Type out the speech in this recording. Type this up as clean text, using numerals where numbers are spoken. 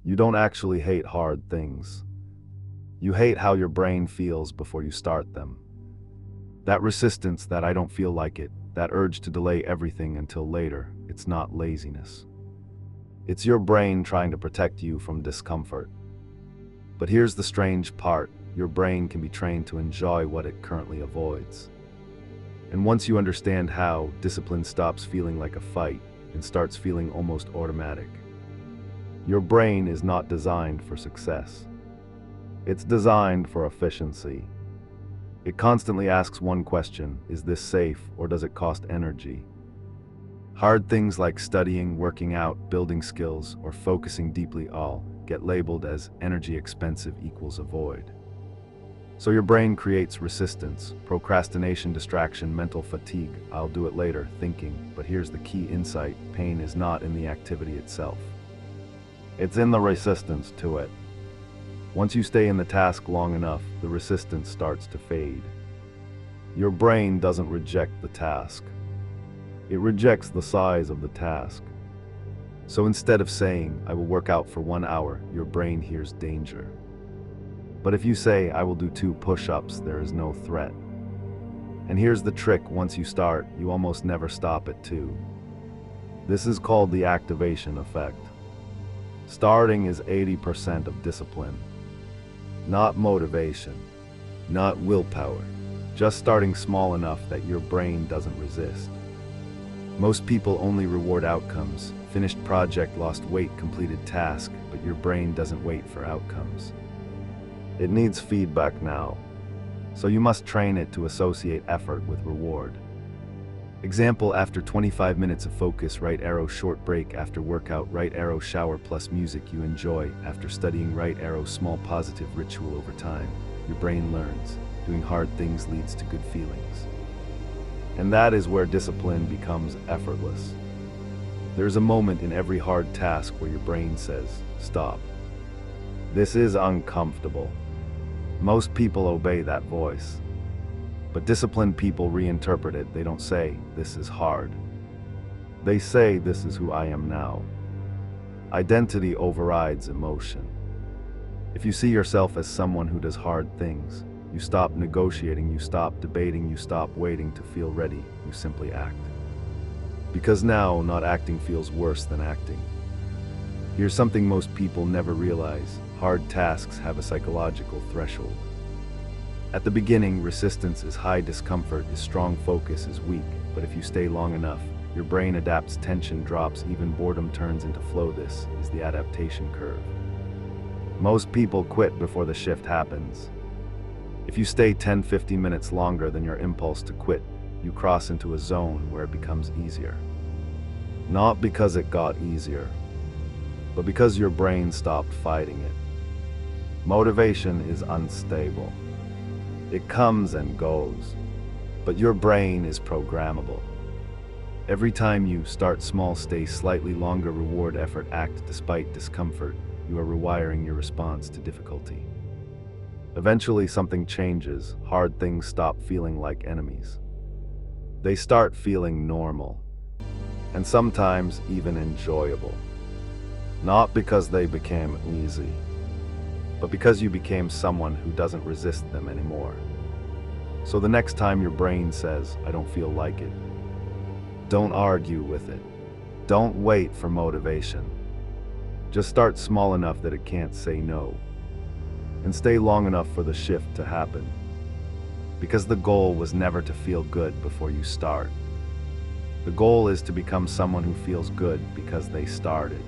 You don't actually hate hard things. You hate how your brain feels before you start them. That resistance, that I don't feel like it, that urge to delay everything until later, it's not laziness. It's your brain trying to protect you from discomfort. But here's the strange part: your brain can be trained to enjoy what it currently avoids. And once you understand how, discipline stops feeling like a fight and starts feeling almost automatic. Your brain is not designed for success. It's designed for efficiency. It constantly asks one question: is this safe, or does it cost energy? Hard things like studying, working out, building skills, or focusing deeply all get labeled as energy expensive equals avoid. So your brain creates resistance, procrastination, distraction, mental fatigue, I'll do it later, thinking. But here's the key insight: pain is not in the activity itself. It's in the resistance to it. Once you stay in the task long enough, the resistance starts to fade. Your brain doesn't reject the task. It rejects the size of the task. So instead of saying, I will work out for 1 hour, your brain hears danger. But if you say, I will do 2 push-ups, there is no threat. And here's the trick: once you start, you almost never stop at 2. This is called the activation effect. Starting is 80% of discipline. Not motivation, not willpower, just starting small enough that your brain doesn't resist. Most people only reward outcomes: finished project, lost weight, completed task, but your brain doesn't wait for outcomes. It needs feedback now, so you must train it to associate effort with reward. Example: after 25 minutes of focus, right arrow, short break; after workout, right arrow, shower plus music you enjoy; after studying, right arrow, small positive ritual. Over time, your brain learns doing hard things leads to good feelings. And that is where discipline becomes effortless. There's a moment in every hard task where your brain says, stop. This is uncomfortable. Most people obey that voice. But disciplined people reinterpret it. They don't say, this is hard. They say, this is who I am now. Identity overrides emotion. If you see yourself as someone who does hard things, you stop negotiating, you stop debating, you stop waiting to feel ready, you simply act. Because now, not acting feels worse than acting. Here's something most people never realize: hard tasks have a psychological threshold. At the beginning, resistance is high, discomfort is strong, focus is weak. But if you stay long enough, your brain adapts, tension drops, even boredom turns into flow. This is the adaptation curve. Most people quit before the shift happens. If you stay 10-15 minutes longer than your impulse to quit, you cross into a zone where it becomes easier. Not because it got easier, but because your brain stopped fighting it. Motivation is unstable. It comes and goes, but your brain is programmable. Every time you start small, stay slightly longer, reward effort, act despite discomfort, you are rewiring your response to difficulty. Eventually something changes. Hard things stop feeling like enemies. They start feeling normal, and sometimes even enjoyable. Not because they became easy, but because you became someone who doesn't resist them anymore. So the next time your brain says, I don't feel like it, don't argue with it. Don't wait for motivation. Just start small enough that it can't say no. And stay long enough for the shift to happen. Because the goal was never to feel good before you start. The goal is to become someone who feels good because they started.